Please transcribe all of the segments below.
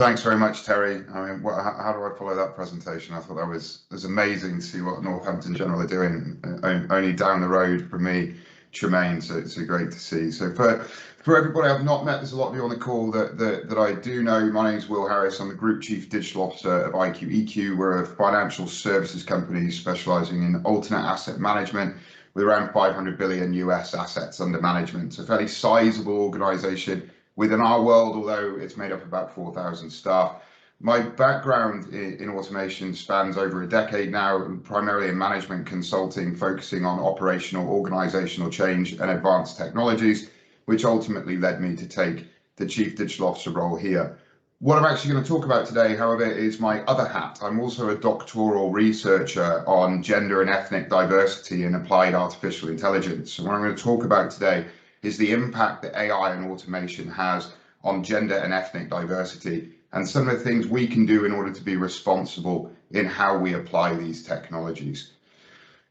Thanks very much, Terry. I mean, how do I follow that presentation? I thought that was amazing to see what Northampton General are doing, only down the road from me, Tremaine. So it's great to see. So for everybody I've not met, there's a lot of you on the call that I do know. My name is Will Harris. I'm the Group Chief Digital Officer of IQEQ. We're a financial services company specializing in alternate asset management with around 500 billion US assets under management. So a fairly sizable organization within our world, although it's made up of about 4,000 staff. My background in automation spans over a decade now, primarily in management consulting, focusing on operational, organizational change and advanced technologies, which ultimately led me to take the Chief Digital Officer role here. What I'm actually going to talk about today, however, is my other hat. I'm also a doctoral researcher on gender and ethnic diversity in applied artificial intelligence. And what I'm going to talk about today is the impact that AI and automation has on gender and ethnic diversity, and some of the things we can do in order to be responsible in how we apply these technologies.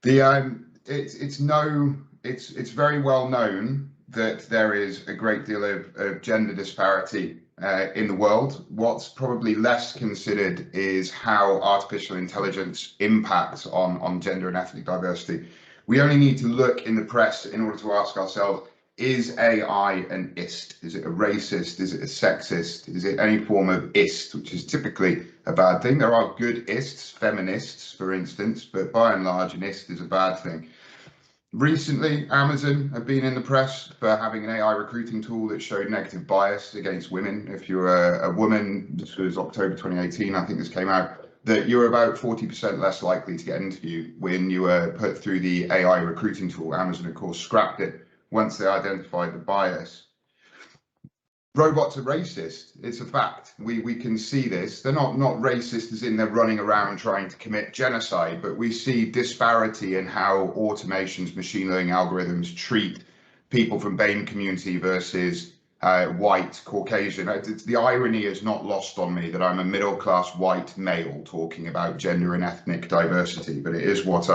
It's very well known that there is a great deal of gender disparity in the world. What's probably less considered is how artificial intelligence impacts on gender and ethnic diversity. We only need to look in the press in order to ask ourselves, is AI an ist? Is it a racist? Is it a sexist? Is it any form of ist, which is typically a bad thing? There are good ists, feminists, for instance, but by and large, an ist is a bad thing. Recently, Amazon have been in the press for having an AI recruiting tool that showed negative bias against women. If you're a woman, this was October 2018, I think this came out, that you're about 40% less likely to get an interview when you were put through the AI recruiting tool. Amazon, of course, scrapped it once they identified the bias. Robots are racist. It's a fact. We can see this. They're not racist as in they're running around trying to commit genocide, but we see disparity in how automation's machine learning algorithms treat people from BAME community versus white Caucasian. The irony is not lost on me that I'm a middle-class white male talking about gender and ethnic diversity, but it is what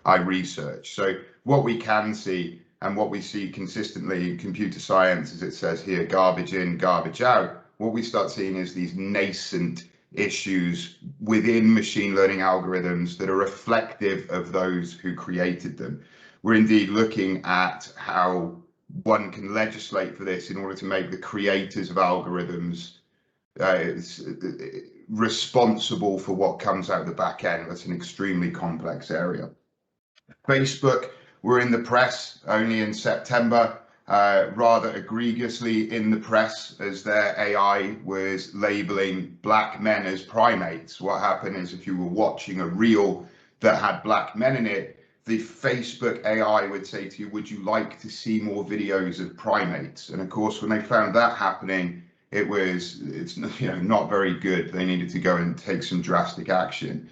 I research. So what we can see, and what we see consistently in computer science, as it says here, garbage in, garbage out, what we start seeing is these nascent issues within machine learning algorithms that are reflective of those who created them. We're indeed looking at how one can legislate for this in order to make the creators of algorithms responsible for what comes out the back end. That's an extremely complex area. Facebook were in the press only in September, rather egregiously in the press, as their AI was labeling black men as primates. What happened is, if you were watching a reel that had black men in it, the Facebook AI would say to you, would you like to see more videos of primates? And of course, when they found that happening, it's not very good. They needed to go and take some drastic action.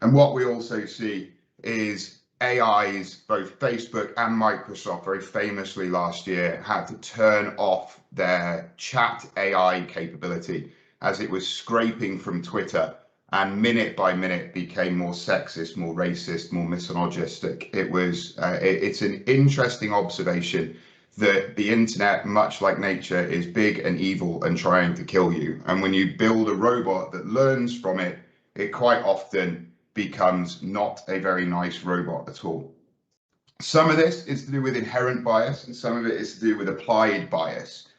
And what we also see is AIs, both Facebook and Microsoft, very famously last year, had to turn off their chat AI capability as it was scraping from Twitter and minute by minute became more sexist, more racist, more misogynistic. It's an interesting observation that the internet, much like nature, is big and evil and trying to kill you. And when you build a robot that learns from it, it quite often becomes not a very nice robot at all. Some of this is to do with inherent bias, and some of it is to do with applied bias.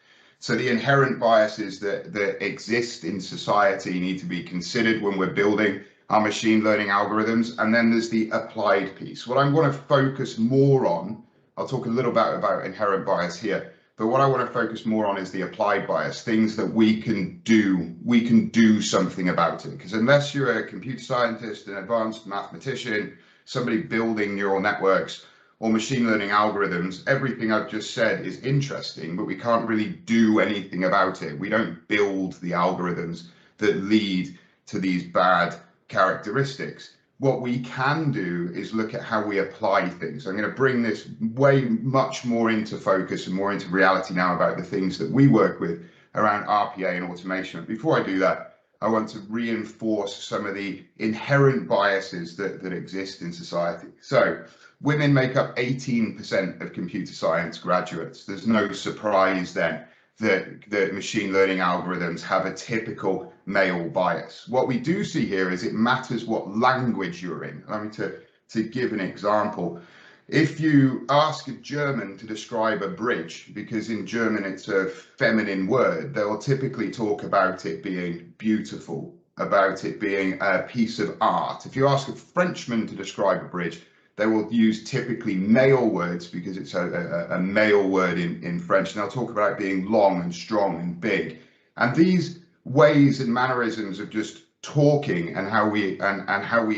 So the inherent biases that exist in society need to be considered when we're building our machine learning algorithms. And then there's the applied piece. What I want to focus more on, I'll talk a little bit about inherent bias here, but what I want to focus more on is the applied bias, things that we can do something about it. Because unless you're a computer scientist, an advanced mathematician, somebody building neural networks or machine learning algorithms, everything I've just said is interesting, but we can't really do anything about it. We don't build the algorithms that lead to these bad characteristics. What we can do is look at how we apply things. I'm going to bring this way much more into focus and more into reality now about the things that we work with around RPA and automation. But before I do that, I want to reinforce some of the inherent biases that exist in society. So women make up 18% of computer science graduates. There's no surprise then that machine learning algorithms have a typical male bias. What we do see here is it matters what language you're in. I mean, to give an example, if you ask a German to describe a bridge, because in German it's a feminine word, they'll typically talk about it being beautiful, about it being a piece of art. If you ask a Frenchman to describe a bridge, they will use typically male words because it's a male word in French, and they'll talk about it being long and strong and big. And these ways and mannerisms of just talking and how we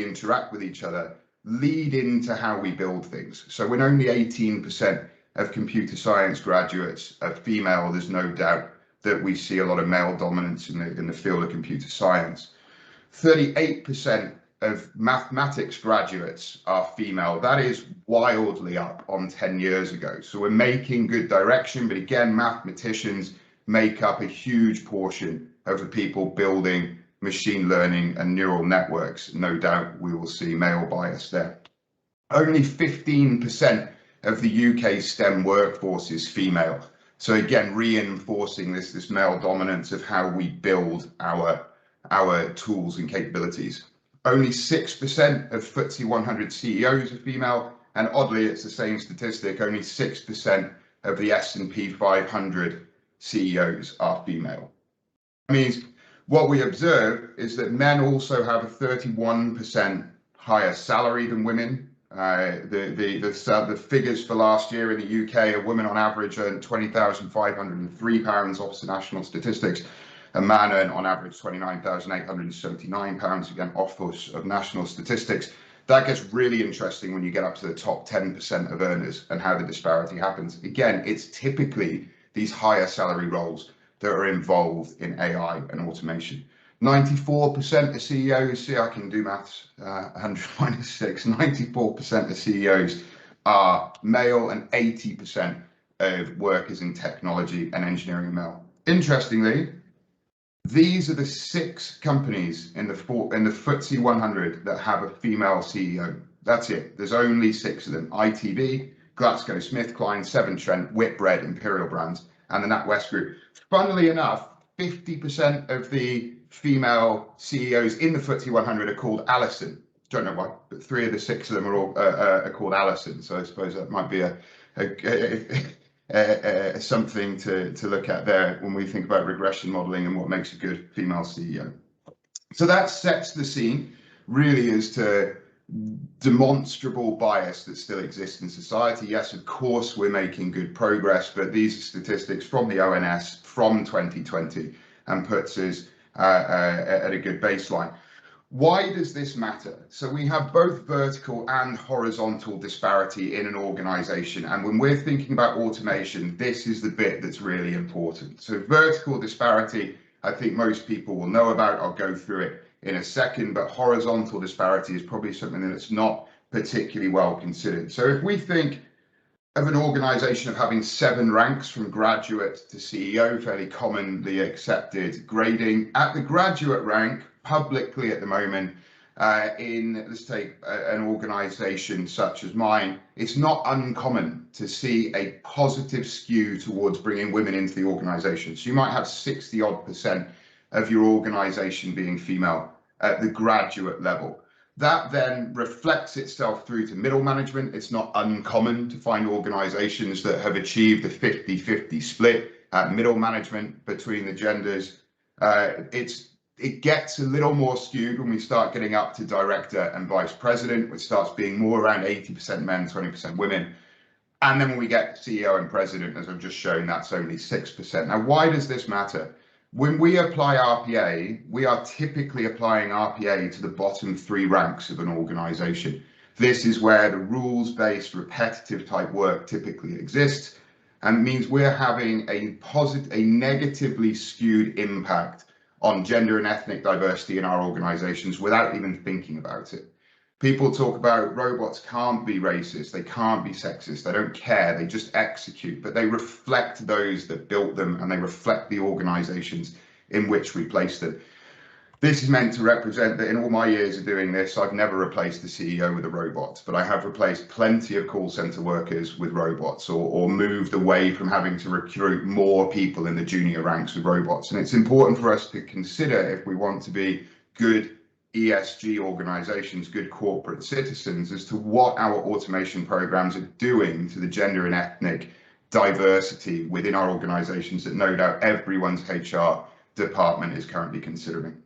interact with each other lead into how we build things. So when only 18% of computer science graduates are female, there's no doubt that we see a lot of male dominance in the field of computer science. 38% of mathematics graduates are female. That is wildly up on 10 years ago. So we're making good direction, but again, mathematicians make up a huge portion of the people building machine learning and neural networks. No doubt we will see male bias there. Only 15% of the UK STEM workforce is female. So again, reinforcing this male dominance of how we build our tools and capabilities. Only 6% of FTSE 100 CEOs are female, and oddly, it's the same statistic, only 6% of the S&P 500 CEOs are female. That means what we observe is that men also have a 31% higher salary than women. The figures for last year in the UK, a woman on average earned £20,503 off the national statistics. A man earned on average £29,879, again off of national statistics. That gets really interesting when you get up to the top 10% of earners and how the disparity happens. Again, it's typically these higher salary roles that are involved in AI and automation. 94% of CEOs, see, I can do maths, 100 minus 6, 94% of CEOs are male and 80% of workers in technology and engineering male. Interestingly, these are the 6 companies in the FTSE 100 that have a female CEO. That's it. There's only 6 of them. ITV, GlaxoSmithKline, Severn Trent, Whitbread, Imperial Brands, and the NatWest Group. Funnily enough, 50% of the female CEOs in the FTSE 100 are called Alison. Don't know why, but 3 of the 6 of them are all are called Alison. So I suppose that might be something to look at there when we think about regression modeling and what makes a good female CEO. So that sets the scene really as to demonstrable bias that still exists in society. Yes, of course, we're making good progress, but these are statistics from the ONS from 2020 and puts us at a good baseline. Why does this matter? So we have both vertical and horizontal disparity in an organization. And when we're thinking about automation, this is the bit that's really important. So vertical disparity, I think most people will know about. I'll go through it in a second, but horizontal disparity is probably something that's not particularly well considered. So if we think of an organization of having 7 ranks from graduate to CEO, fairly commonly accepted grading, at the graduate rank, publicly at the moment, let's take an organization such as mine, it's not uncommon to see a positive skew towards bringing women into the organization. So you might have 60-odd% of your organization being female at the graduate level. That then reflects itself through to middle management. It's not uncommon to find organizations that have achieved a 50-50 split at middle management between the genders. It gets a little more skewed when we start getting up to director and vice president, which starts being more around 80% men, 20% women. And then when we get CEO and president, as I've just shown, that's only 6%. Now, why does this matter? When we apply RPA, we are typically applying RPA to the bottom 3 ranks of an organization. This is where the rules-based repetitive type work typically exists, and means we're having a negatively skewed impact on gender and ethnic diversity in our organizations without even thinking about it. People talk about robots can't be racist, they can't be sexist, they don't care, they just execute, but they reflect those that built them and they reflect the organizations in which we place them. This is meant to represent that in all my years of doing this, I've never replaced the CEO with a robot, but I have replaced plenty of call center workers with robots, or moved away from having to recruit more people in the junior ranks with robots. And it's important for us to consider, if we want to be good ESG organizations, good corporate citizens, as to what our automation programs are doing to the gender and ethnic diversity within our organizations that no doubt everyone's HR department is currently considering.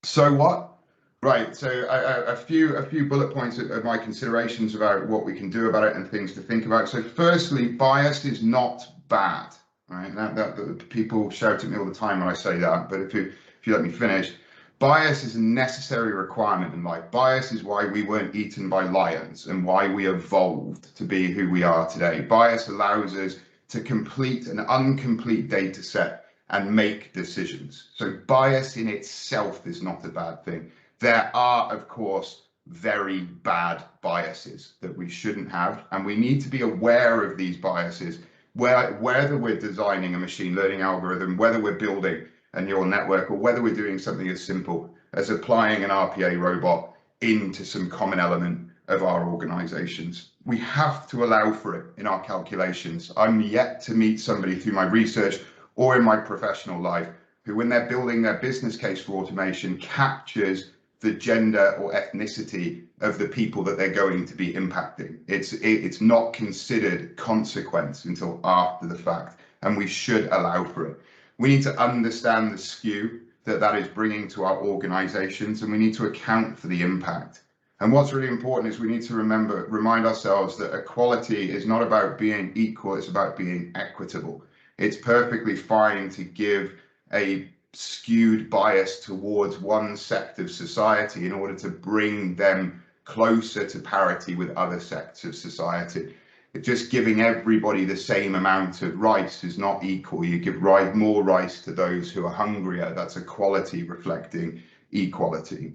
So what? Right, so a few bullet points of my considerations about what we can do about it and things to think about. So firstly, bias is not bad, right? That people shout at me all the time when I say that, but if you let me finish, bias is a necessary requirement in life. Bias is why we weren't eaten by lions and why we evolved to be who we are today. Bias allows us to complete an incomplete data set and make decisions. So bias in itself is not a bad thing. There are, of course, very bad biases that we shouldn't have, and we need to be aware of these biases, whether we're designing a machine learning algorithm, whether we're building a neural network, or whether we're doing something as simple as applying an RPA robot into some common element of our organizations. We have to allow for it in our calculations. I'm yet to meet somebody through my research or in my professional life who, when they're building their business case for automation, captures the gender or ethnicity of the people that they're going to be impacting. It's not considered consequence until after the fact, and we should allow for it. We need to understand the skew that is bringing to our organizations, and we need to account for the impact. And what's really important is we need to remind ourselves that equality is not about being equal, it's about being equitable. It's perfectly fine to give a skewed bias towards one sect of society in order to bring them closer to parity with other sects of society. Just giving everybody the same amount of rice is not equal. You give more rice to those who are hungrier. That's equality reflecting equality.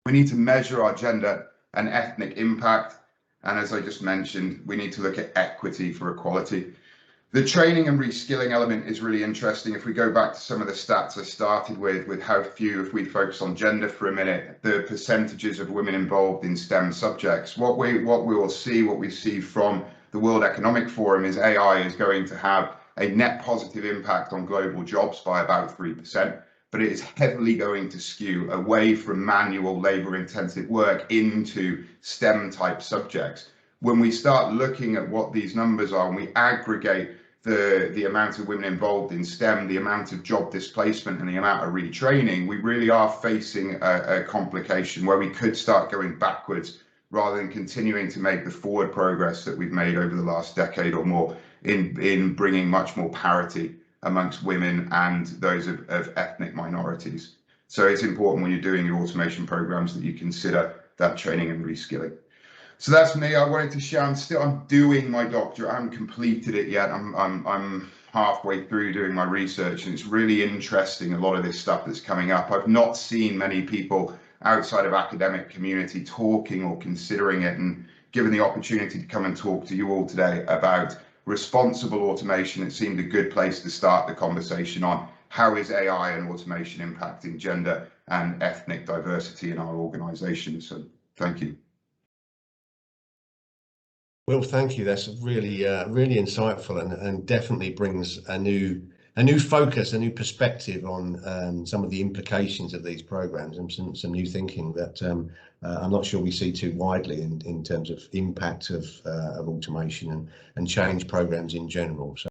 We need to measure our gender and ethnic impact. And as I just mentioned, we need to look at equity for equality. The training and reskilling element is really interesting. If we go back to some of the stats I started with how few, if we focus on gender for a minute, the percentages of women involved in STEM subjects, what we see from the World Economic Forum is AI is going to have a net positive impact on global jobs by about 3%, but it is heavily going to skew away from manual labor intensive work into STEM type subjects. When we start looking at what these numbers are and we aggregate the amount of women involved in STEM, the amount of job displacement and the amount of retraining, we really are facing a complication where we could start going backwards rather than continuing to make the forward progress that we've made over the last decade or more in bringing much more parity amongst women and those of ethnic minorities. So it's important when you're doing your automation programs that you consider that training and reskilling. So that's me. I wanted to share. I'm doing my doctorate. I haven't completed it yet. I'm halfway through doing my research, and it's really interesting. A lot of this stuff that's coming up. I've not seen many people outside of academic community talking or considering it, and given the opportunity to come and talk to you all today about responsible automation, it seemed a good place to start the conversation on how is AI and automation impacting gender and ethnic diversity in our organizations. So thank you. Well, thank you. That's really, really insightful, and definitely brings a new focus, a new perspective on some of the implications of these programs, and some new thinking that I'm not sure we see too widely in terms of impact of automation and change programs in general. So